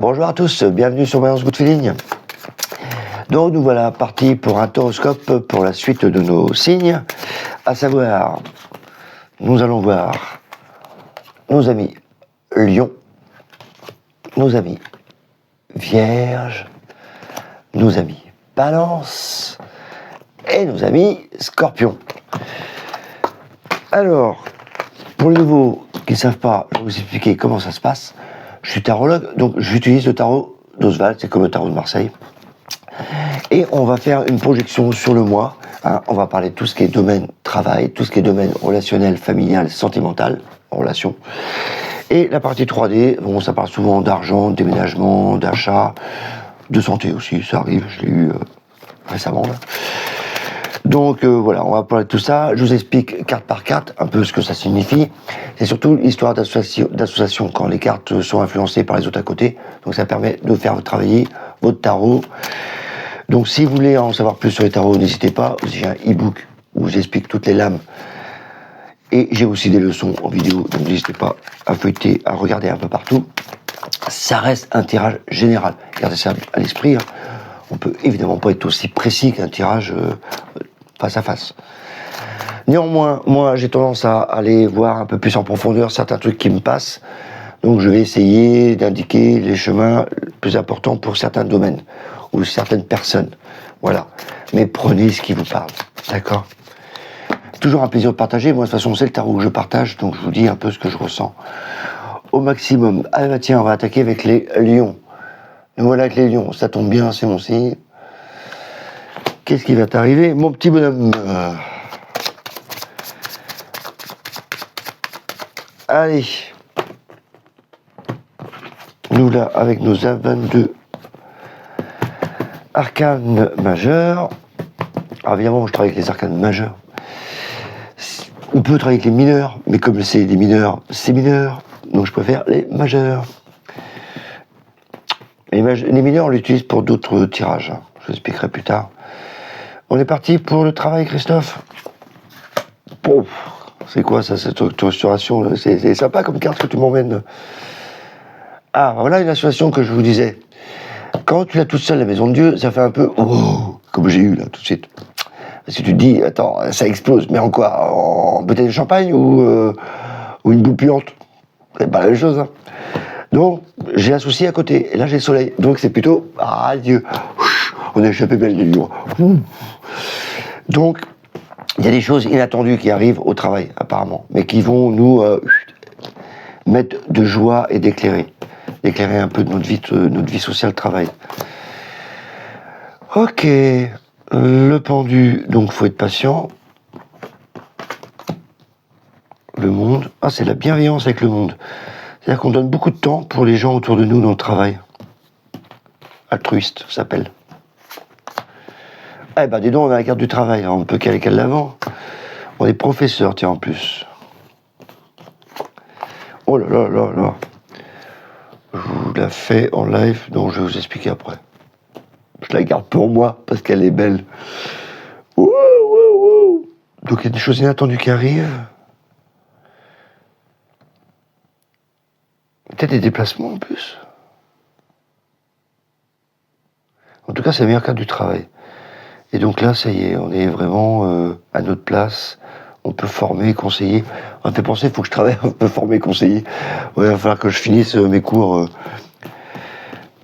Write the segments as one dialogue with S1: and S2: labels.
S1: Bonjour à tous, bienvenue sur Balance Good Feeling. Donc nous voilà partis pour un horoscope pour la suite de nos signes, à savoir, nous allons voir nos amis Lion, nos amis Vierge, nos amis Balance et nos amis Scorpion. Alors, pour les nouveaux qui ne savent pas, je vais vous expliquer comment ça se passe. Je suis tarologue, donc j'utilise le tarot d'Oswald, c'est comme le tarot de Marseille. Et on va faire une projection sur le mois. On va parler de tout ce qui est domaine travail, tout ce qui est domaine relationnel, familial, sentimental, relation. Et la partie 3D, bon, ça parle souvent d'argent, de déménagement, d'achat, de santé aussi, ça arrive, je l'ai eu récemment là. Donc voilà, on va parler de tout ça. Je vous explique carte par carte un peu ce que ça signifie. C'est surtout l'histoire d'association quand les cartes sont influencées par les autres à côté. Donc ça permet de faire travailler votre tarot. Donc si vous voulez en savoir plus sur les tarots, n'hésitez pas. J'ai un e-book où je vous explique toutes les lames. Et j'ai aussi des leçons en vidéo. Donc n'hésitez pas à feuilleter, à regarder un peu partout. Ça reste un tirage général. Gardez ça à l'esprit. On peut évidemment pas être aussi précis qu'un tirage face à face. Néanmoins, moi j'ai tendance à aller voir un peu plus en profondeur certains trucs qui me passent. Donc je vais essayer d'indiquer les chemins plus importants pour certains domaines ou certaines personnes. Voilà. Mais prenez ce qui vous parle. D'accord ? Toujours un plaisir de partager. Moi de toute façon c'est le tarot que je partage, donc je vous dis un peu ce que je ressens. Au maximum. Ah bah tiens, on va attaquer avec les lions. Et voilà avec les lions, ça tombe bien, c'est mon signe. Qu'est-ce qui va t'arriver, mon petit bonhomme? Allez. Nous là, avec nos 22 arcanes majeures. Alors évidemment, je travaille avec les arcanes majeures. On peut travailler avec les mineurs, mais comme c'est des mineurs, c'est mineur. Donc je préfère les majeurs. Les mineurs, on l'utilise pour d'autres tirages. Je vous expliquerai plus tard. On est parti pour le travail, Christophe. Bon, c'est quoi ça, cette restauration? C'est sympa comme carte que tu m'emmènes. Ah, voilà une association que je vous disais. Quand tu l'as toute seule, la maison de Dieu, ça fait un peu oh, comme j'ai eu là tout de suite. Parce que tu te dis, attends, ça explose, mais en quoi? En bouteille de champagne ou une boule puante? C'est pas la même chose, hein. Donc, j'ai associé à côté, et là j'ai le soleil. Donc c'est plutôt, ah Dieu, on a échappé belle les lions. Donc, il y a des choses inattendues qui arrivent au travail, apparemment, mais qui vont nous mettre de joie et d'éclairer un peu de notre vie sociale, travail. Ok, le pendu, donc faut être patient. Le monde, ah c'est la bienveillance avec le monde. C'est-à-dire qu'on donne beaucoup de temps pour les gens autour de nous dans le travail. Altruiste, ça s'appelle. Eh ben dis donc, on a la carte du travail, on ne peut qu'aller qu'à l'avant. On est professeur, tiens, en plus. Oh là là là là. Je vous la fais en live, donc je vais vous expliquer après. Je la garde pour moi, parce qu'elle est belle. Ouh, ouh, ouh. Donc il y a des choses inattendues qui arrivent. Peut-être des déplacements en plus. En tout cas, c'est la meilleure carte du travail. Et donc là, ça y est, on est vraiment à notre place. On peut former, conseiller. On me fait penser, il faut que je travaille un peu former, conseiller. Ouais, il va falloir que je finisse mes cours,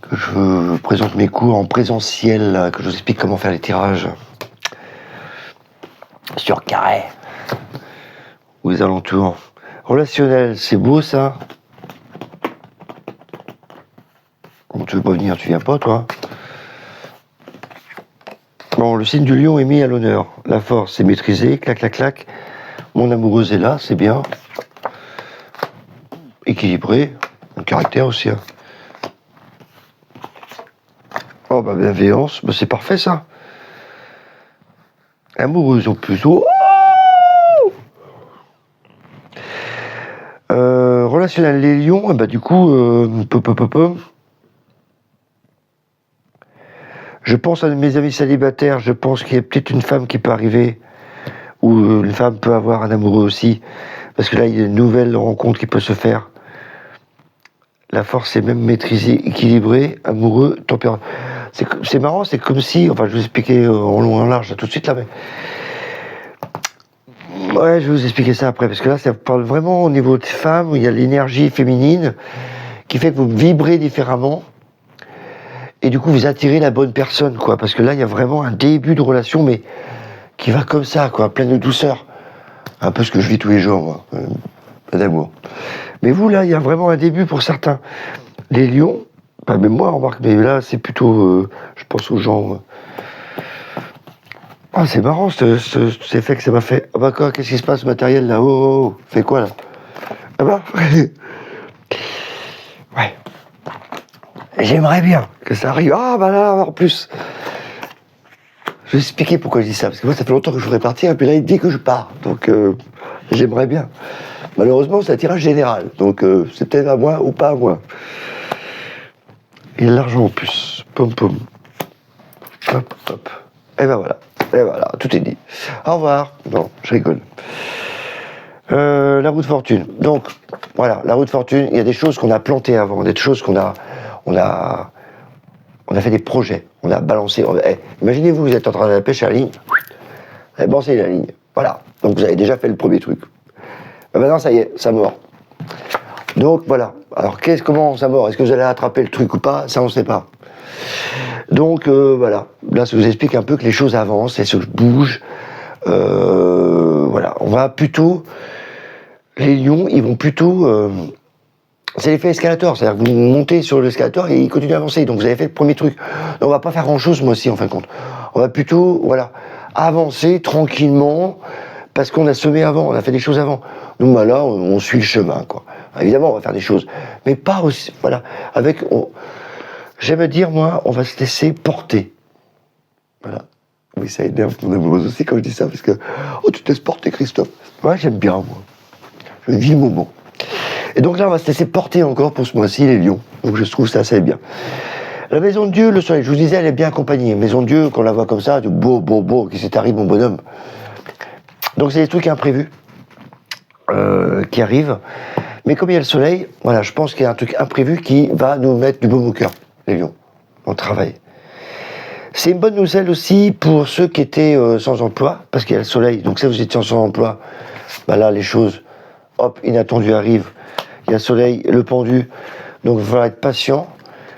S1: que je présente mes cours en présentiel, là, que je vous explique comment faire les tirages sur carré ou les alentours. Relationnel, c'est beau ça. Bon, tu veux pas venir, tu viens pas, toi. Bon, le signe du lion est mis à l'honneur. La force est maîtrisée, clac, clac, clac. Mon amoureuse est là, c'est bien. Équilibré, un caractère aussi. Hein. Oh, bah, bienveillance, bah, c'est parfait ça. Amoureuse en plus. Oh relationnel, les lions, bah, du coup, je pense à mes amis célibataires, je pense qu'il y a peut-être une femme qui peut arriver, ou une femme peut avoir un amoureux aussi, parce que là, il y a une nouvelle rencontre qui peut se faire. la force est même maîtrisée, équilibrée, amoureux, tempérament. C'est marrant, c'est comme si, enfin je vais vous expliquer en long et en large là, tout de suite là, mais ouais, je vais vous expliquer ça après, parce que là ça parle vraiment au niveau des femmes, où il y a l'énergie féminine qui fait que vous vibrez différemment, et du coup vous attirez la bonne personne, quoi, parce que là il y a vraiment un début de relation, mais qui va comme ça, quoi, plein de douceur. Un peu ce que je vis tous les jours, moi, plein d'amour. Mais vous, là, il y a vraiment un début pour certains. Les lions, pas même moi, remarque, mais là, c'est plutôt, je pense aux gens. Ah, c'est marrant, cet effet que ça m'a fait. Ah bah quoi, qu'est-ce qui se passe, matériel, là? Oh, fait quoi, là? Ah bah, ouais. J'aimerais bien que ça arrive. Ah bah là, en plus. Je vais expliquer pourquoi je dis ça, parce que moi, ça fait longtemps que je voudrais partir, et puis là, il dit que je pars. Donc, j'aimerais bien. Malheureusement, c'est un tirage général, donc c'est peut-être à moi ou pas à moi. Et l'argent en plus. Pom pom. Hop, hop. Et ben voilà. Et voilà, tout est dit. Au revoir. Non, je rigole. La roue de fortune. Donc, voilà, la roue de fortune, il y a des choses qu'on a plantées avant, des choses qu'on a... On a fait des projets, on a balancé. Imaginez-vous, vous êtes en train de la pêche à la ligne, vous avez balancé la ligne. Voilà. Donc vous avez déjà fait le premier truc. Maintenant, ça y est, ça mord. Donc voilà. Alors comment ça mord? Est-ce que vous allez attraper le truc ou pas? Ça, on ne sait pas. Donc voilà. Là, ça vous explique un peu que les choses avancent, elles se bougent. Voilà. On va plutôt. Les lions, ils vont plutôt. C'est l'effet escalator, c'est-à-dire que vous montez sur l'escalator et il continue à avancer. Donc vous avez fait le premier truc. Donc, on va pas faire grand-chose, moi aussi, en fin de compte. On va plutôt, voilà, avancer tranquillement parce qu'on a semé avant, on a fait des choses avant. Donc bah, là, on suit le chemin, quoi. Évidemment, on va faire des choses, mais pas aussi, voilà. J'aime dire, moi, on va se laisser porter. Voilà. Oui, ça énerve mon amoureuse aussi quand je dis ça, parce que oh, tu te laisses porter, Christophe. Ouais, j'aime bien, moi. Je vis le moment. Et donc là, on va se laisser porter encore pour ce mois-ci, les lions. Donc je trouve ça assez bien. La maison de Dieu, le soleil, je vous disais, elle est bien accompagnée. Maison de Dieu, quand on la voit comme ça, de beau, qu'est-ce qui t'arrive, mon bonhomme? Donc c'est des trucs imprévus qui arrivent. Mais comme il y a le soleil, voilà, je pense qu'il y a un truc imprévu qui va nous mettre du baume au cœur, les lions. On travaille. C'est une bonne nouvelle aussi pour ceux qui étaient sans emploi, parce qu'il y a le soleil. Donc si vous étiez sans emploi, bah là, les choses, hop, inattendues arrivent. Il y a le soleil, le pendu, donc il va falloir être patient,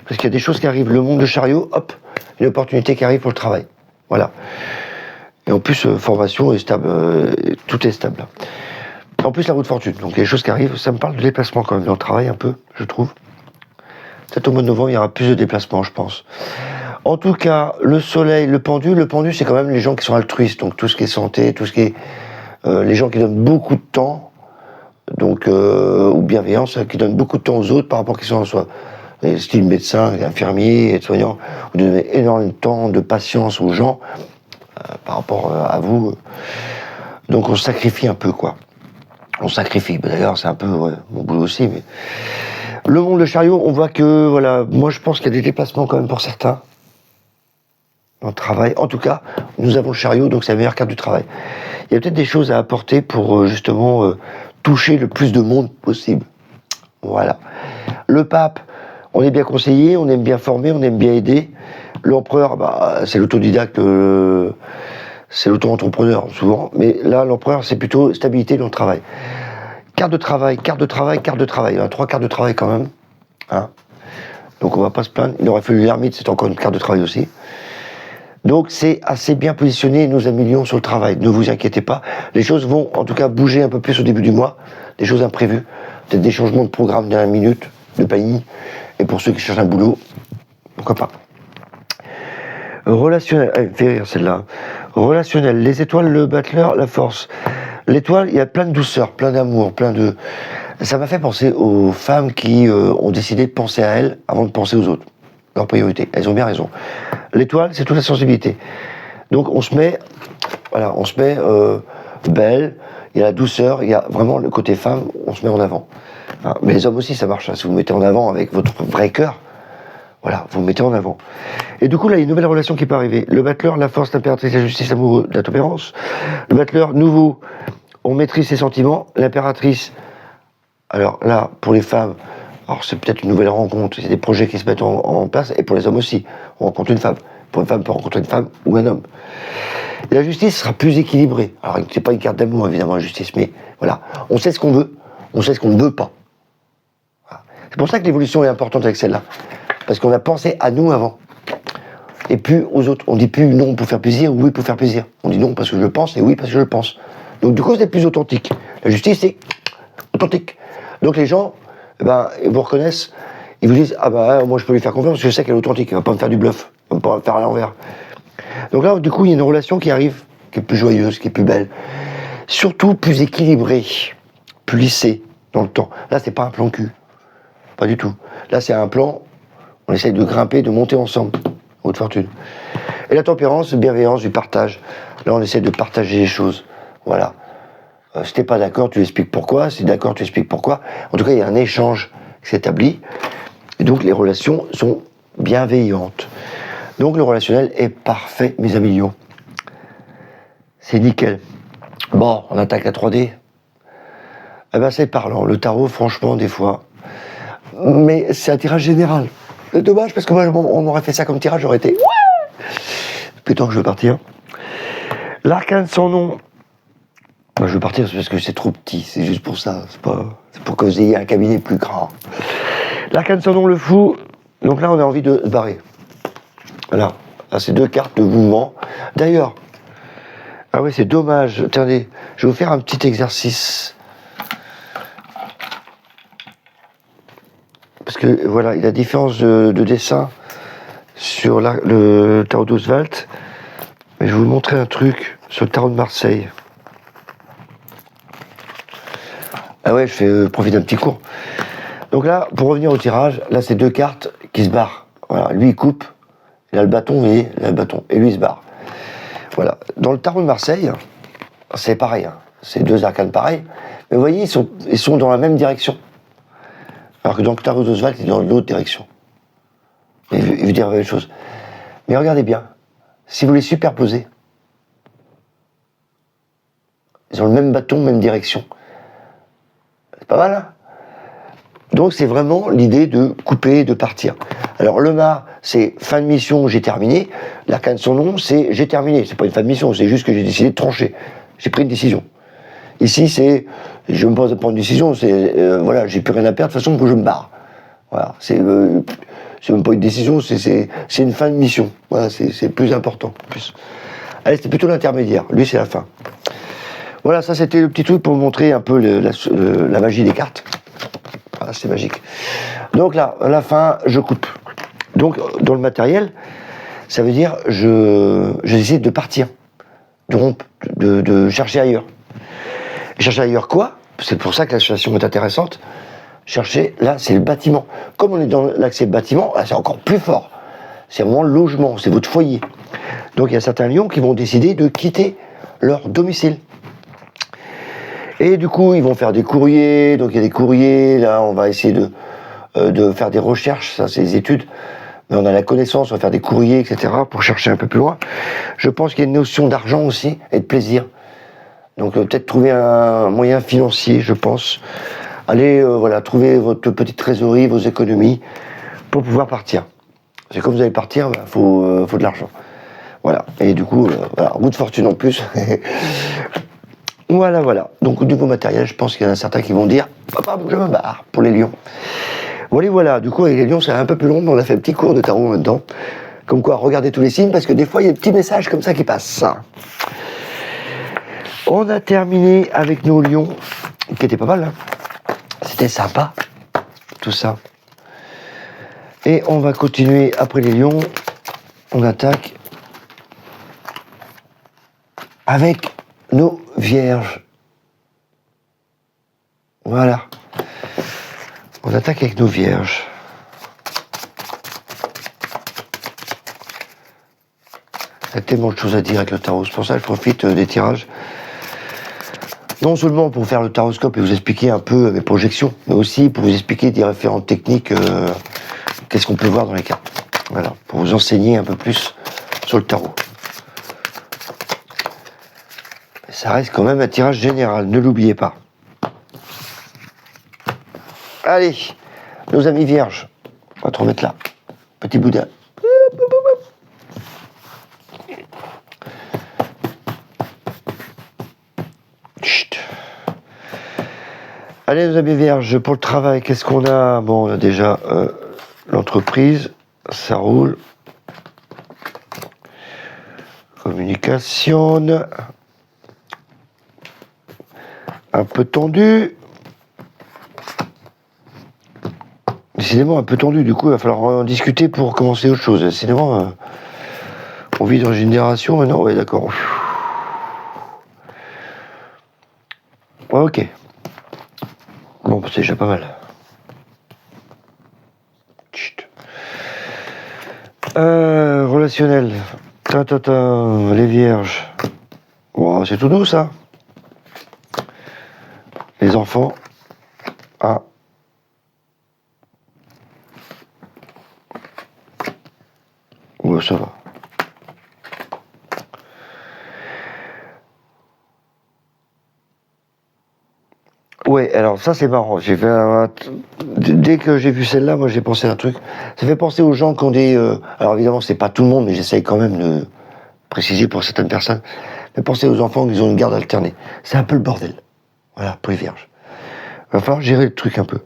S1: parce qu'il y a des choses qui arrivent. Le monde de chariot, hop, une opportunité qui arrive pour le travail. Voilà. Et en plus, formation est stable, tout est stable. En plus, la roue de fortune, donc il y a des choses qui arrivent. Ça me parle de déplacement quand même dans le travail un peu, je trouve. Peut-être au mois de novembre, il y aura plus de déplacements, je pense. En tout cas, le soleil, le pendu, c'est quand même les gens qui sont altruistes, donc tout ce qui est santé, tout ce qui est... les gens qui donnent beaucoup de temps, donc, ou bienveillance, qui donne beaucoup de temps aux autres par rapport à ce qu'ils sont en soi. Style médecin, infirmier, aide-soignant, vous donnez énormément de temps, de patience aux gens par rapport à vous. Donc on sacrifie un peu, quoi. On sacrifie. D'ailleurs, c'est un peu mon boulot aussi. Mais le monde de chariot, on voit que, voilà, moi je pense qu'il y a des déplacements quand même pour certains dans le travail. En tout cas, nous avons le chariot, donc c'est la meilleure carte du travail. Il y a peut-être des choses à apporter pour justement toucher le plus de monde possible. Voilà. Le pape, on est bien conseillé, on aime bien former, on aime bien aider. L'empereur, bah, c'est l'autodidacte, c'est l'auto-entrepreneur souvent. Mais là, l'empereur, c'est plutôt stabilité dans le travail. Carte de travail. Il y a 3 cartes de travail quand même. Hein. Donc on va pas se plaindre. Il aurait fallu l'ermite, c'est encore une carte de travail aussi. Donc c'est assez bien positionné, nous améliorons sur le travail. Ne vous inquiétez pas. Les choses vont en tout cas bouger un peu plus au début du mois. Des choses imprévues. Peut-être des changements de programme dernière minute, de pays. Et pour ceux qui cherchent un boulot, pourquoi pas. Relationnel, fait rire celle-là. Relationnel, les étoiles, le battleur, la force. L'étoile, il y a plein de douceur, plein d'amour, plein de... Ça m'a fait penser aux femmes qui ont décidé de penser à elles avant de penser aux autres. Leur priorité. Elles ont bien raison. L'étoile, c'est toute la sensibilité. Donc on se met, voilà, belle, il y a la douceur, il y a vraiment le côté femme, on se met en avant. Hein, mais les hommes aussi, ça marche. Hein, si vous mettez en avant avec votre vrai cœur, voilà, vous mettez en avant. Et du coup, là, il y a une nouvelle relation qui peut arriver. Le battleur, la force, l'impératrice, la justice, amoureux, la tempérance. Le battleur, nouveau, on maîtrise ses sentiments. L'impératrice, alors là, pour les femmes, Alors c'est peut-être une nouvelle rencontre, c'est des projets qui se mettent en place, et pour les hommes aussi. On rencontre une femme. Pour une femme, on peut rencontrer une femme ou un homme. Et la justice sera plus équilibrée. Alors c'est pas une carte d'amour évidemment la justice, mais voilà, on sait ce qu'on veut, on sait ce qu'on ne veut pas. Voilà. C'est pour ça que l'évolution est importante avec celle-là. Parce qu'on a pensé à nous avant. Et puis aux autres. On dit plus non pour faire plaisir ou oui pour faire plaisir. On dit non parce que je le pense et oui parce que je le pense. Donc du coup c'est plus authentique. La justice c'est authentique. Donc les gens, ils vous reconnaissent, ils vous disent ah moi je peux lui faire confiance parce que je sais qu'elle est authentique, elle va pas me faire du bluff, elle va pas me faire à l'envers. Donc là du coup il y a une relation qui arrive, qui est plus joyeuse, qui est plus belle, surtout plus équilibrée, plus lissée dans le temps. Là c'est pas un plan cul, pas du tout. Là c'est un plan, on essaye de grimper, de monter ensemble, haute fortune. Et la tempérance, bienveillance, du partage. Là on essaie de partager les choses, voilà. Si t'es pas d'accord, tu expliques pourquoi. Si t'es d'accord, tu expliques pourquoi. En tout cas, il y a un échange qui s'établit. Et donc, les relations sont bienveillantes. Donc, le relationnel est parfait, mes amis lions. C'est nickel. Bon, on attaque la 3D. Eh ben, c'est parlant. Le tarot, franchement, des fois. Mais c'est un tirage général. C'est dommage, parce que moi, on m'aurait fait ça comme tirage, j'aurais été... Ouais, plutôt que je veux partir. L'arcane sans nom. Moi, je veux partir parce que c'est trop petit, c'est juste pour ça, c'est pour que vous ayez un cabinet plus grand. L'arcane sans nom, le fou, donc là on a envie de se barrer. Voilà, là c'est 2 cartes de mouvement. D'ailleurs, ah ouais c'est dommage, attendez, je vais vous faire un petit exercice. Parce que voilà, il y a la différence de dessin sur le tarot d'Oswald, mais je vais vous montrer un truc sur le tarot de Marseille. Ah ouais, je fais profiter d'un petit cours. Donc là, pour revenir au tirage, là c'est 2 cartes qui se barrent. Voilà, lui il coupe, il a le bâton, et il a le bâton, et lui il se barre. Voilà. Dans le tarot de Marseille, c'est pareil, hein. C'est 2 arcanes pareils, mais vous voyez, ils sont dans la même direction. Alors que dans le tarot d'Oswald, il est dans l'autre direction. Il veut dire la même chose. Mais regardez bien, si vous les superposez, ils ont le même bâton, même direction. C'est pas mal, hein? Donc c'est vraiment l'idée de couper, de partir. Alors le mât, c'est fin de mission, j'ai terminé. L'arcane sans nom, c'est j'ai terminé. C'est pas une fin de mission, c'est juste que j'ai décidé de trancher. J'ai pris une décision. Ici, c'est je me pose à prendre une décision, c'est voilà, j'ai plus rien à perdre, de toute façon, je me barre. Voilà, c'est même pas une décision, c'est une fin de mission. Voilà, c'est plus important. Plus. Allez, c'était plutôt l'intermédiaire. Lui, c'est la fin. Voilà, ça c'était le petit truc pour vous montrer un peu la magie des cartes. Ah, c'est magique. Donc là, à la fin, je coupe. Donc, dans le matériel, ça veut dire je décide de partir, de rompre, de chercher ailleurs. Et chercher ailleurs quoi? C'est pour ça que la situation est intéressante. Chercher, là, c'est le bâtiment. Comme on est dans l'accès bâtiment, là, c'est encore plus fort. C'est vraiment le logement, c'est votre foyer. Donc, il y a certains lions qui vont décider de quitter leur domicile. Et du coup, ils vont faire des courriers. Donc, il y a des courriers. Là, on va essayer de faire des recherches. Ça, c'est des études. Mais on a la connaissance. On va faire des courriers, etc. pour chercher un peu plus loin. Je pense qu'il y a une notion d'argent aussi et de plaisir. Donc, peut-être trouver un moyen financier, je pense. Allez, voilà, trouver votre petite trésorerie, vos économies pour pouvoir partir. C'est comme vous allez partir, il faut de l'argent. Voilà. Et du coup, voilà, roue de fortune en plus. Voilà. Donc, au niveau matériel, je pense qu'il y en a certains qui vont dire « Papa, je me barre » pour les lions. Voilà. Du coup, avec les lions, c'est un peu plus long, mais on a fait un petit cours de tarot en même temps. Comme quoi, regardez tous les signes, parce que des fois, il y a des petits messages comme ça qui passent. On a terminé avec nos lions, qui étaient pas mal, hein. C'était sympa, tout ça. Et on va continuer après les lions. On attaque avec nos vierges. Voilà. On attaque avec nos vierges. Il y a tellement de choses à dire avec le tarot. C'est pour ça que je profite des tirages. Non seulement pour faire le taroscope et vous expliquer un peu mes projections, mais aussi pour vous expliquer des référentes techniques, qu'est-ce qu'on peut voir dans les cartes. Voilà, pour vous enseigner un peu plus sur le tarot. Ça reste quand même un tirage général, ne l'oubliez pas. Allez, nos amis vierges, on va te remettre là. Petit boudin. Chut. Allez, nos amis vierges, pour le travail, qu'est-ce qu'on a? Bon, on a déjà l'entreprise, ça roule. Communication. Un peu tendu. Décidément un peu tendu, du coup il va falloir en discuter pour commencer autre chose. Décidément, on vit dans une génération maintenant, ouais d'accord. Ouais, ok. Bon, c'est déjà pas mal. Chut. Relationnel. Les vierges. Wow, c'est tout doux ça. Les enfants. Ah. Ouais, ça va. Ouais, alors ça c'est marrant. J'ai fait dès que j'ai vu celle-là, moi j'ai pensé à un truc. Ça fait penser aux gens qui ont des. Alors évidemment, c'est pas tout le monde, mais j'essaye quand même de préciser pour certaines personnes. Mais pensez aux enfants qui ont une garde alternée. C'est un peu le bordel. Voilà, pour les vierges. Il va falloir gérer le truc un peu.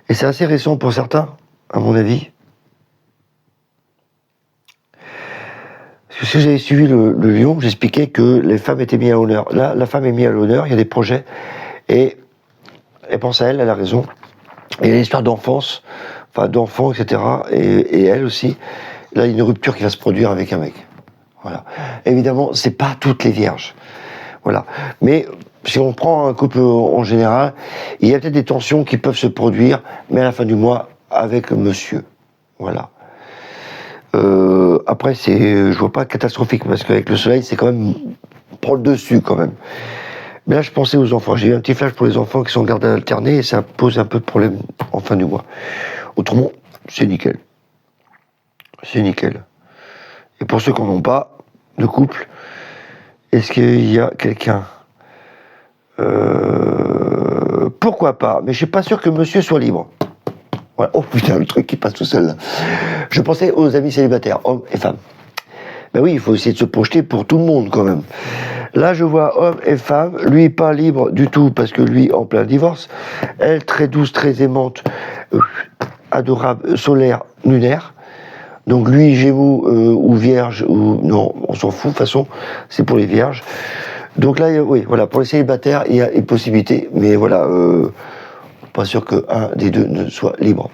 S1: Et c'est assez récent pour certains, à mon avis. Parce que si vous avez suivi le lion, j'expliquais que les femmes étaient mises à l'honneur. Là, la femme est mise à l'honneur, il y a des projets, et elle pense à elle a raison. Et il y a l'histoire d'enfance, enfin d'enfants, etc. Et elle aussi. Là, il y a une rupture qui va se produire avec un mec. Voilà. Évidemment, c'est pas toutes les vierges. Voilà. Mais si on prend un couple en général, il y a peut-être des tensions qui peuvent se produire, mais à la fin du mois, avec monsieur. Voilà. Après, je vois pas catastrophique, parce qu'avec le soleil, c'est quand même prend le dessus quand même. Mais là, je pensais aux enfants. J'ai eu un petit flash pour les enfants qui sont gardés alternés, et ça pose un peu de problème en fin du mois. Autrement, c'est nickel. C'est nickel. Et pour ceux qui n'en ont pas de couple, est-ce qu'il y a quelqu'un pourquoi pas, mais je suis pas sûr que monsieur soit libre. Voilà. Oh putain, le truc qui passe tout seul là. Je pensais aux amis célibataires, hommes et femmes. Ben oui, il faut essayer de se projeter pour tout le monde quand même. Là, je vois homme et femme, lui pas libre du tout parce que lui en plein divorce, elle très douce, très aimante, adorable, solaire, lunaire. Donc lui, Gémeaux ou Vierge, ou non, on s'en fout, de toute façon, c'est pour les Vierges. Donc là, oui, voilà, pour les célibataires, il y a une possibilité, mais voilà, pas sûr qu'un des deux ne soit libre.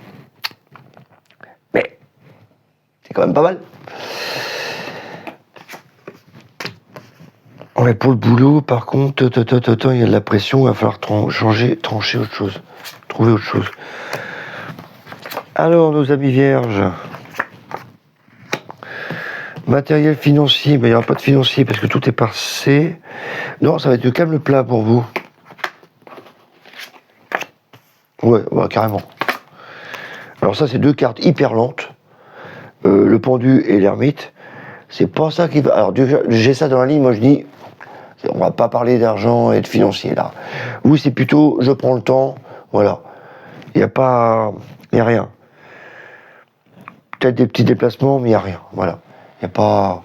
S1: Mais c'est quand même pas mal. Ouais, pour le boulot, par contre, il y a de la pression, il va falloir trancher autre chose, trouver autre chose. Alors, nos amis vierges, matériel financier, ben, il n'y aura pas de financier parce que tout est passé. Non, ça va être du calme plat pour vous. Ouais, carrément. Alors ça, c'est deux cartes hyper lentes. Le pendu et l'ermite. C'est pas ça qui va... Alors, j'ai ça dans la ligne, moi je dis... On va pas parler d'argent et de financier, là. Vous, c'est plutôt, je prends le temps, voilà. Il n'y a rien. Peut-être des petits déplacements, mais il n'y a rien, voilà. Il n'y a pas...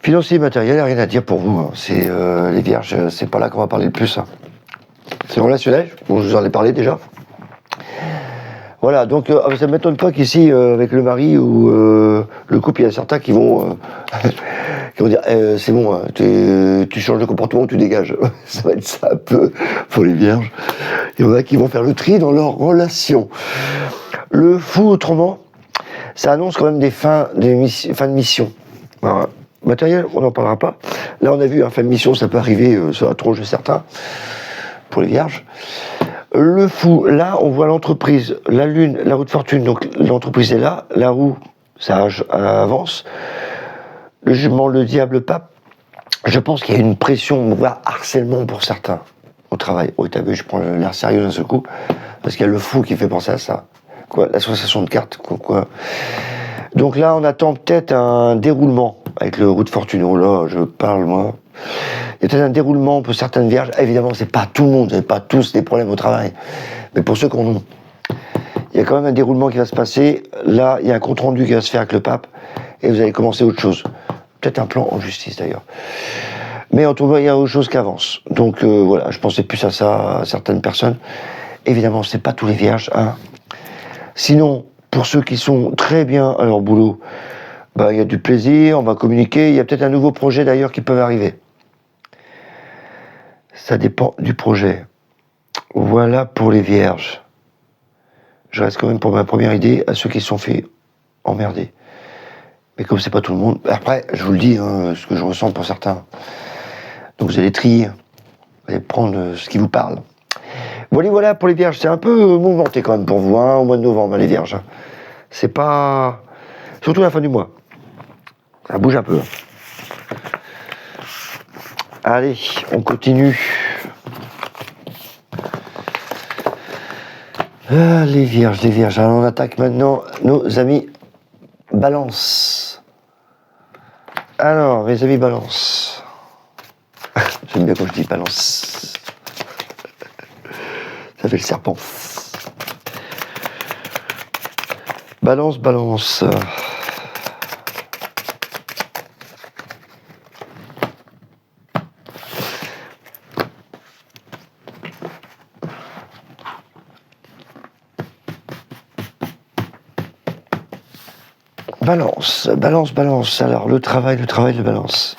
S1: Financier et matériel, il n'y a rien à dire pour vous. Hein. C'est les vierges, c'est pas là qu'on va parler le plus. Hein. C'est relationnel, bon, je vous en ai parlé déjà. Voilà, donc ça ne m'étonne pas qu'ici, avec le mari ou le couple, il y a certains qui vont dire c'est bon, hein, tu changes de comportement, tu dégages. Ça va être ça un peu pour les vierges. Il y en a qui vont faire le tri dans leur relation. Le fou, autrement, ça annonce quand même des fins de mission. Alors, matériel, on n'en parlera pas. Là, on a vu, fin de mission, ça peut arriver, ça va trop, certains, pour les vierges. Le fou, là, on voit l'entreprise, la lune, la roue de fortune, donc l'entreprise est là, la roue, ça avance. Le jugement, le diable pape, je pense qu'il y a une pression, voire harcèlement pour certains au travail. Oh, t'as vu, je prends l'air sérieux d'un seul coup, parce qu'il y a le fou qui fait penser à ça. Quoi, l'association de cartes, quoi. Donc là, on attend peut-être un déroulement. avec le roue de fortune. Oh là, je parle, moi. Il y a peut-être un déroulement pour certaines vierges. Évidemment, c'est pas tout le monde, vous n'avez pas tous des problèmes au travail. Mais pour ceux qui en ont, il y a quand même un déroulement qui va se passer. Là, il y a un compte-rendu qui va se faire avec le pape. Et vous allez commencer autre chose. Peut-être un plan en justice, d'ailleurs. Mais en tout cas, il y a autre chose qui avance. Donc voilà, je pensais plus à ça à certaines personnes. Évidemment, c'est pas tous les vierges, hein. Sinon, pour ceux qui sont très bien à leur boulot, il y a du plaisir, on va communiquer. Il y a peut-être un nouveau projet d'ailleurs qui peut arriver. Ça dépend du projet. Voilà pour les vierges. Je reste quand même pour ma première idée à ceux qui se sont fait emmerder. Mais comme c'est pas tout le monde, après, je vous le dis, hein, ce que je ressens pour certains. Donc vous allez trier, vous allez prendre ce qui vous parle. Voilà pour les vierges. C'est un peu mouvementé quand même pour vous, hein, au mois de novembre, les vierges. C'est pas... Surtout à la fin du mois. Ça bouge un peu. Allez, on continue. Ah, les vierges. Alors on attaque maintenant nos amis Balance. Alors, mes amis Balance. J'aime bien quand je dis Balance. Ça fait le serpent. Balance. Balance. Alors, le travail de Balance.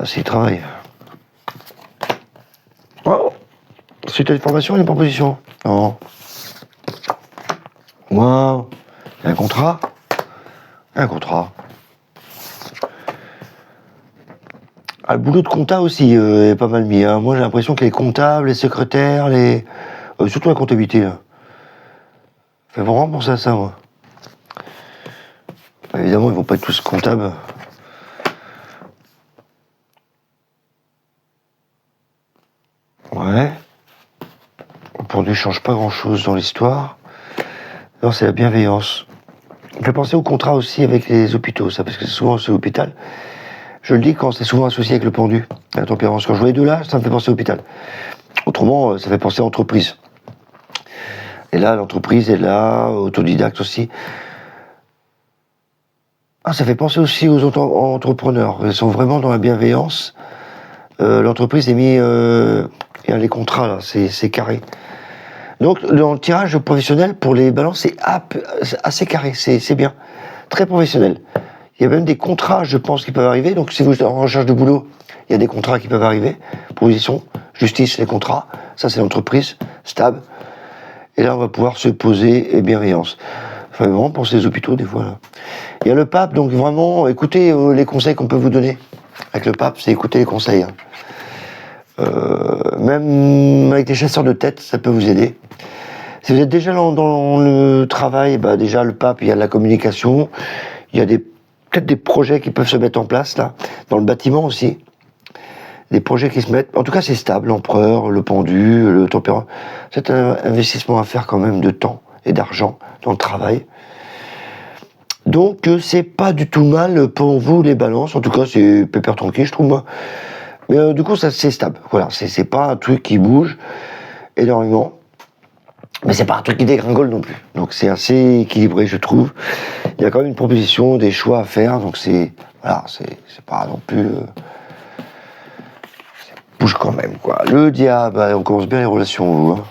S1: C'est le travail. Oh, c'est une formation, une proposition. Non. Wow. Un contrat. Ah, le boulot de compta aussi est pas mal mis. Hein. Moi, j'ai l'impression que les comptables, les secrétaires, surtout la comptabilité, là. Fait vraiment penser à ça, moi. Évidemment, ils vont pas être tous comptables. Ouais. Pour lui, change pas grand-chose dans l'histoire. Non, c'est la bienveillance. Je vais penser au contrat aussi avec les hôpitaux, ça, parce que souvent c'est l'hôpital. Je le dis quand c'est souvent associé avec le pendu, la tempérance. Quand je vois les deux là, ça me fait penser à l'hôpital. Autrement, ça fait penser à l'entreprise. Et là, l'entreprise est là, autodidacte aussi. Ah, ça fait penser aussi aux entrepreneurs. Ils sont vraiment dans la bienveillance. L'entreprise est mis... il y a les contrats, là, c'est carré. Donc, dans le tirage professionnel, pour les balances, c'est assez carré, c'est bien. Très professionnel. Il y a même des contrats, je pense, qui peuvent arriver. Donc, si vous êtes en recherche de boulot, il y a des contrats qui peuvent arriver. Proposition, justice, les contrats. Ça, c'est l'entreprise, stable. Et là, on va pouvoir se poser bienveillance. Enfin, vraiment, pour ces hôpitaux, des fois, là. Il y a le pape, donc vraiment, écoutez les conseils qu'on peut vous donner. Avec le pape, c'est écouter les conseils. Hein. Même avec des chasseurs de tête, ça peut vous aider. Si vous êtes déjà dans le travail, déjà le pape, il y a de la communication, il y a peut-être des projets qui peuvent se mettre en place là, dans le bâtiment aussi. Des projets qui se mettent. En tout cas, c'est stable, l'empereur, le pendu, le tempérament. C'est un investissement à faire quand même de temps et d'argent dans le travail. Donc, c'est pas du tout mal pour vous les balances. En tout cas, c'est pépère tranquille, je trouve moi. Mais du coup, ça c'est stable. Voilà, c'est pas un truc qui bouge énormément. Mais c'est pas un truc qui dégringole non plus. Donc c'est assez équilibré, je trouve. Il y a quand même une proposition, des choix à faire. Donc c'est pas non plus. Ça bouge quand même, quoi. Le diable, on commence bien les relations, vous. Hein.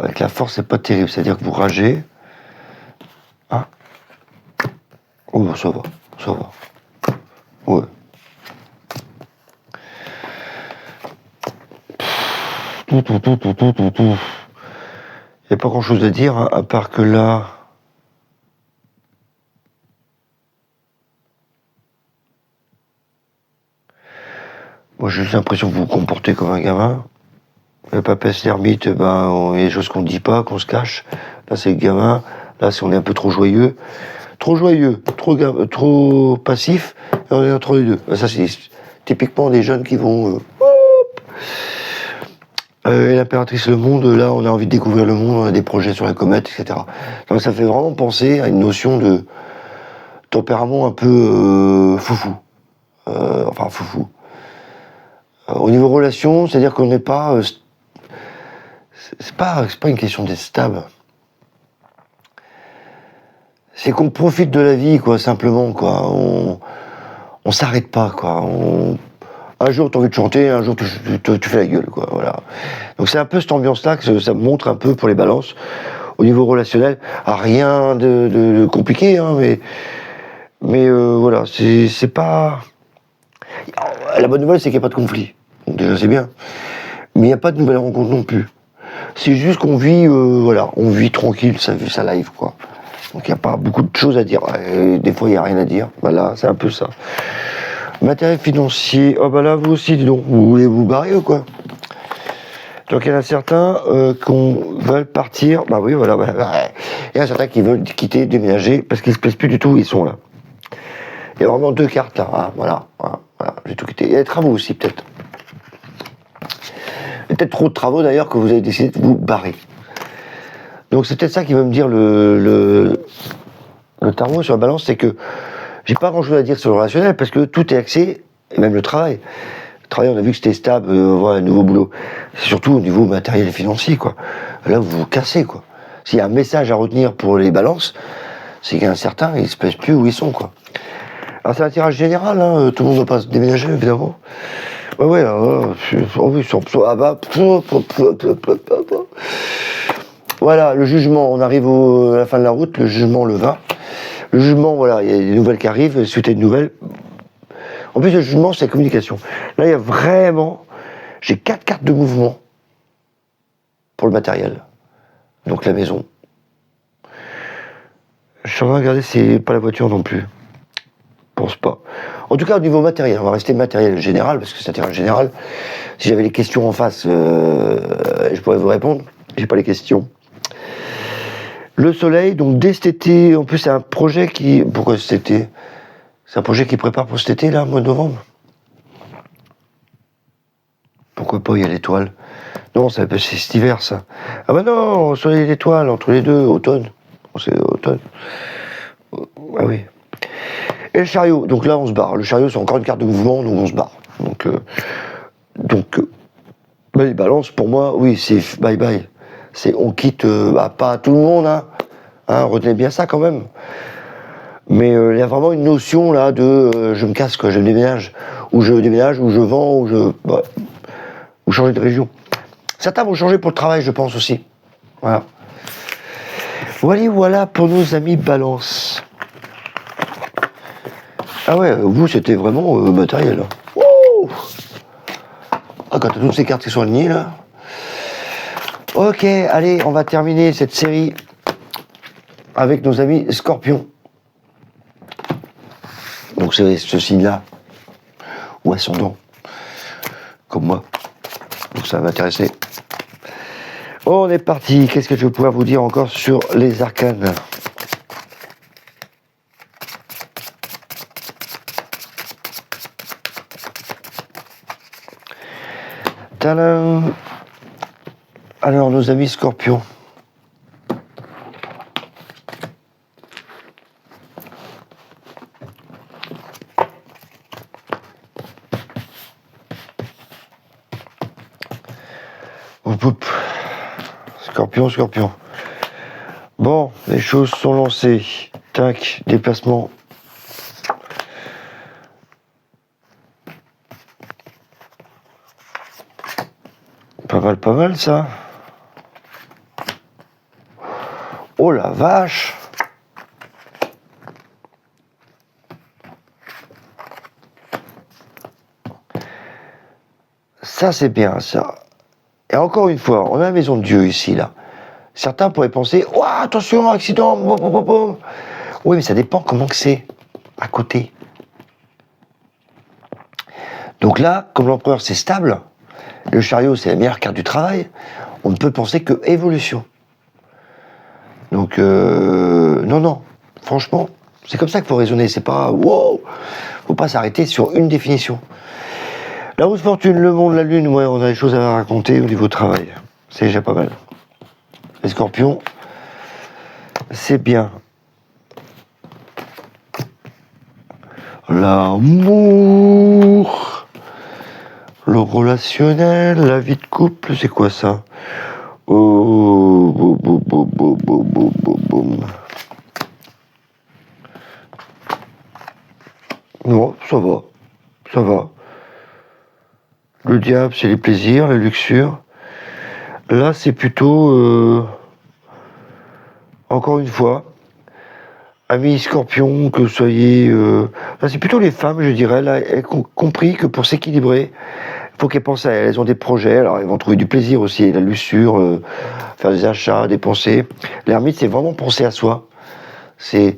S1: Avec la force, c'est pas terrible. C'est-à-dire que vous ragez. Hein. Oh, ça va. Ouais. Il n'y a pas grand-chose à dire, hein, à part que là... Moi, j'ai juste l'impression que vous vous comportez comme un gamin. Le papesse l'ermite, il y a des choses qu'on ne dit pas, qu'on se cache. Là, c'est le gamin. Là, c'est on est un peu trop joyeux. Trop passif, et on est entre les deux. Ça, c'est typiquement des jeunes qui vont... Et l'impératrice le monde, là, on a envie de découvrir le monde, on a des projets sur la comète, etc. Donc ça fait vraiment penser à une notion de tempérament un peu foufou. Enfin, foufou. Au niveau relation, c'est-à-dire qu'on n'est pas... c'est pas une question d'être stable. C'est qu'on profite de la vie, quoi, simplement, quoi. On s'arrête pas, quoi. Un jour, tu as envie de chanter, un jour, tu fais la gueule, quoi. Voilà. Donc, c'est un peu cette ambiance-là que ça montre un peu pour les balances. Au niveau relationnel, rien de compliqué, hein, mais voilà, c'est pas... La bonne nouvelle, c'est qu'il n'y a pas de conflit. Donc, déjà, c'est bien. Mais il n'y a pas de nouvelles rencontres non plus. C'est juste qu'on vit, voilà, on vit tranquille, sa live, quoi. Donc, il n'y a pas beaucoup de choses à dire. Et des fois, il n'y a rien à dire. Voilà, c'est un peu ça. Matériel financier, oh bah là vous aussi, dis donc, vous voulez vous barrer ou quoi? Donc il y en a certains qui veulent partir, bah oui voilà, il y en a certains qui veulent quitter, déménager, parce qu'ils se plaisent plus du tout où ils sont là. Il y a vraiment deux cartes là, hein, voilà, j'ai tout quitté. Il y a des travaux aussi peut-être. Il y a peut-être trop de travaux d'ailleurs que vous avez décidé de vous barrer. Donc c'est peut-être ça qui veut me dire le tarot sur la balance, c'est que j'ai pas grand chose à dire sur le relationnel parce que tout est axé, et même le travail. Le travail, on a vu que c'était stable, voilà, un nouveau boulot. C'est surtout au niveau matériel et financier, quoi. Là, vous vous cassez, quoi. S'il y a un message à retenir pour les balances, c'est qu'il y a un certain, ils se plaisent plus où ils sont, quoi. Alors, c'est un tirage général, hein, tout le monde ne va pas se déménager, évidemment. Ouais, oh oui, voilà, le jugement, on arrive à la fin de la route, le jugement le 20. Le jugement, voilà, il y a des nouvelles qui arrivent, suite à des nouvelles. En plus, le jugement, c'est la communication. Là, il y a vraiment... J'ai 4 cartes de mouvement pour le matériel. Donc la maison. Je suis en train de regarder, c'est pas la voiture non plus. Je pense pas. En tout cas, au niveau matériel, on va rester matériel général, parce que c'est un terrain général. Si j'avais les questions en face, je pourrais vous répondre. J'ai pas les questions. Le soleil, donc dès cet été, en plus c'est un projet qui... Pourquoi cet été? C'est un projet qui prépare pour cet été, là, mois de novembre. Pourquoi pas, il y a l'étoile. Non, c'est cet hiver, ça. Ah bah non, soleil et l'étoile, entre les deux, automne. C'est automne. Ah oui. Et le chariot, donc là on se barre. Le chariot, c'est encore une carte de mouvement, donc on se barre. Donc bah, les balances, pour moi, oui, c'est bye bye. C'est on quitte, pas tout le monde, hein. Retenez bien ça quand même. Mais il y a vraiment une notion là de je me casse, quoi, je déménage, ou je vends, ou changer de région. Certains vont changer pour le travail, je pense aussi. Voilà. Voilà pour nos amis balance. Ah ouais, vous c'était vraiment matériel. Ouh, quand t'as toutes ces cartes qui sont alignées là. Ok, allez, on va terminer cette série avec nos amis Scorpions. Donc c'est ce signe-là, ou ascendant, comme moi. Donc ça va m'intéresser. On est parti. Qu'est-ce que je vais pouvoir vous dire encore sur les arcanes? Tadam! Alors, nos amis Scorpions. Scorpion. Bon, les choses sont lancées. Tac, déplacement. Pas mal ça. Oh la vache! Ça c'est bien ça. Et encore une fois, on a la maison de Dieu ici là. Certains pourraient penser, oh attention, accident, Oui, mais ça dépend comment que c'est à côté. Donc là, comme l'empereur c'est stable, le chariot c'est la meilleure carte du travail, on ne peut penser que évolution. Donc non, franchement, c'est comme ça qu'il faut raisonner, c'est pas wow, faut pas s'arrêter sur une définition. La roue de fortune, le monde, la lune, ouais, on a des choses à raconter au niveau travail. C'est déjà pas mal. Les scorpions, c'est bien. L'amour, le relationnel, la vie de couple, c'est quoi ça? Oh, boum, boum, boum, boum, boum, boum, boum. Non, ça va, ça va. Le diable, c'est les plaisirs, la luxure. Là, c'est plutôt, encore une fois, amis scorpions, que vous soyez... Là, c'est plutôt les femmes, je dirais, là, elles ont compris que pour s'équilibrer, il faut qu'elles pensent à elles. Elles ont des projets, alors elles vont trouver du plaisir aussi, la luxure, faire des achats, dépenser. L'ermite, c'est vraiment penser à soi. C'est...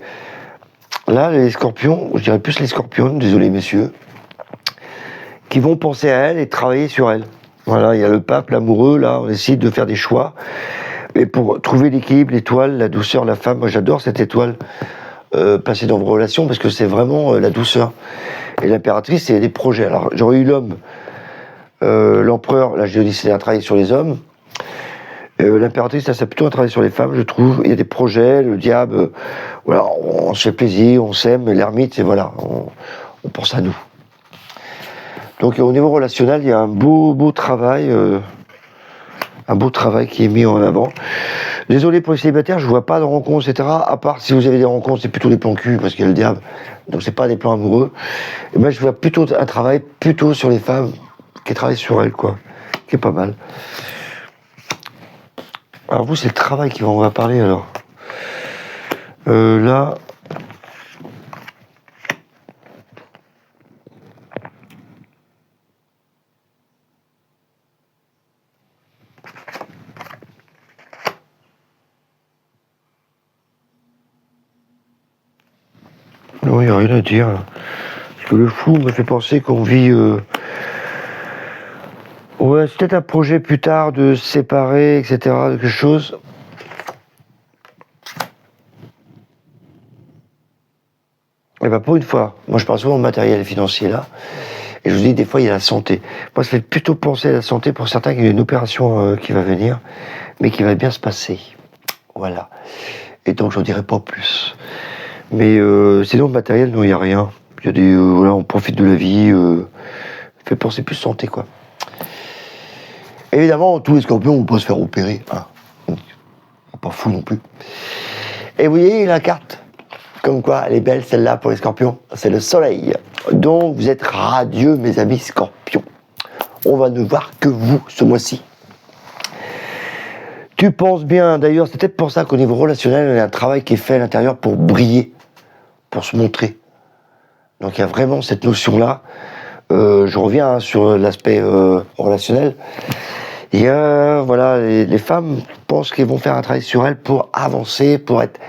S1: Là, les scorpions, je dirais plus les scorpions, désolé messieurs, qui vont penser à elles et travailler sur elles. Voilà, il y a le pape, l'amoureux, là, on essaie de faire des choix. Et pour trouver l'équilibre, l'étoile, la douceur, la femme, moi j'adore cette étoile placée dans vos relations parce que c'est vraiment la douceur. Et l'impératrice, c'est des projets. Alors j'aurais eu l'homme, l'empereur, là j'ai dit c'est un travail sur les hommes. L'impératrice, ça c'est plutôt un travail sur les femmes, je trouve. Il y a des projets, le diable, voilà, on se fait plaisir, on s'aime. L'ermite, c'est voilà, on pense à nous. Donc au niveau relationnel, il y a un beau travail. Un beau travail qui est mis en avant. Désolé pour les célibataires, je vois pas de rencontres, etc. À part si vous avez des rencontres, c'est plutôt des plans cul, parce qu'il y a le diable. Donc c'est pas des plans amoureux. Et moi je vois plutôt un travail plutôt sur les femmes, qui travaillent sur elles, quoi. Qui est pas mal. Alors vous, c'est le travail on va parler alors. Là. Non, il n'y a rien à dire. Parce que le flou me fait penser qu'on vit... Ouais, c'est peut-être un projet plus tard de se séparer, etc. de quelque chose. Et bien pour une fois, moi je parle souvent de matériel et financier là, et je vous dis des fois il y a la santé. Moi ça fait plutôt penser à la santé pour certains qu'il y a une opération qui va venir, mais qui va bien se passer. Voilà. Et donc j'en dirai pas plus. Mais sinon le matériel, non, il n'y a rien. Il y a des... voilà, on profite de la vie, fait penser plus santé quoi. Évidemment, tous les scorpions vont pas se faire opérer. Hein. Donc, pas fou non plus. Et vous voyez la carte, comme quoi elle est belle celle-là pour les scorpions. C'est le soleil. Donc vous êtes radieux mes amis scorpions. On va ne voir que vous ce mois-ci. Tu penses bien, d'ailleurs, c'est peut-être pour ça qu'au niveau relationnel, il y a un travail qui est fait à l'intérieur pour briller, pour se montrer. Donc il y a vraiment cette notion-là. Je reviens sur l'aspect relationnel. Et voilà, les femmes pensent qu'elles vont faire un travail sur elles pour avancer, pour être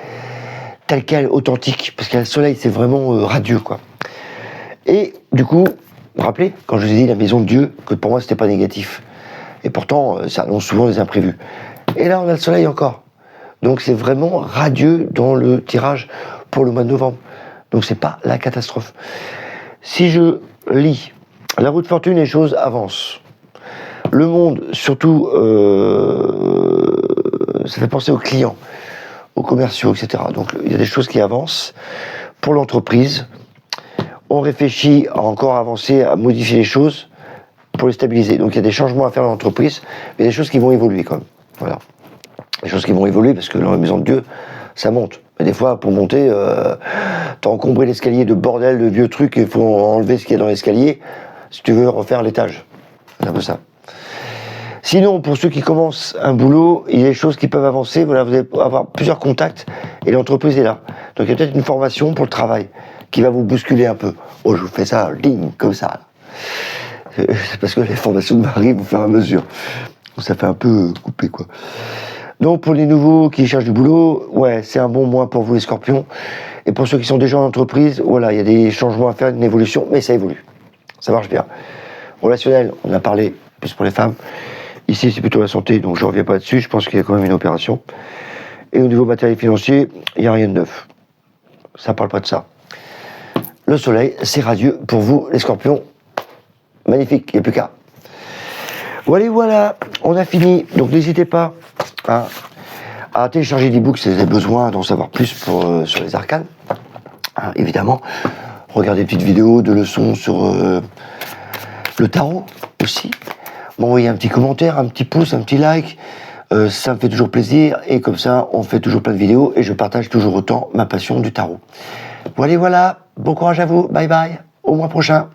S1: telle qu'elle, authentique. Parce que le soleil, c'est vraiment radieux, quoi. Et du coup, vous vous rappelez, quand je vous ai dit la maison de Dieu, que pour moi, c'était pas négatif. Et pourtant, ça annonce souvent des imprévus. Et là, on a le soleil encore. Donc c'est vraiment radieux dans le tirage pour le mois de novembre. Donc c'est pas la catastrophe. Si je lis la roue de fortune, les choses avancent. Le monde, surtout, ça fait penser aux clients, aux commerciaux, etc. Donc il y a des choses qui avancent. Pour l'entreprise, on réfléchit à encore avancer, à modifier les choses pour les stabiliser. Donc il y a des changements à faire dans l'entreprise, mais des choses qui vont évoluer quand même. Voilà. Des choses qui vont évoluer parce que dans la maison de Dieu, ça monte. Mais des fois, pour monter, t'as encombré l'escalier de bordel, de vieux trucs, il faut enlever ce qu'il y a dans l'escalier si tu veux refaire l'étage. C'est un peu ça. Sinon, pour ceux qui commencent un boulot, il y a des choses qui peuvent avancer. Voilà, vous allez avoir plusieurs contacts et l'entreprise est là. Donc il y a peut-être une formation pour le travail qui va vous bousculer un peu. Oh, je vous fais ça, ding, comme ça. C'est parce que les formations m'arrivent au fur et à mesure. Ça fait un peu coupé, quoi. Donc pour les nouveaux qui cherchent du boulot, ouais, c'est un bon mois pour vous les scorpions. Et pour ceux qui sont déjà en entreprise, voilà, il y a des changements à faire, une évolution, mais ça évolue. Ça marche bien. Relationnel, on a parlé, plus pour les femmes. Ici, c'est plutôt la santé, donc je ne reviens pas là-dessus. Je pense qu'il y a quand même une opération. Et au niveau matériel financier, il n'y a rien de neuf. Ça ne parle pas de ça. Le soleil, c'est radieux pour vous, les scorpions. magnifique, il n'y a plus qu'à. Voilà, on a fini. Donc n'hésitez pas à télécharger l'ebook si vous avez besoin d'en savoir plus sur les arcanes. Évidemment, regardez des petites vidéos de leçons sur le tarot aussi. M'envoyer un petit commentaire, un petit pouce, un petit like. Ça me fait toujours plaisir. Et comme ça, on fait toujours plein de vidéos et je partage toujours autant ma passion du tarot. Voilà, bon courage à vous. Bye bye. Au mois prochain.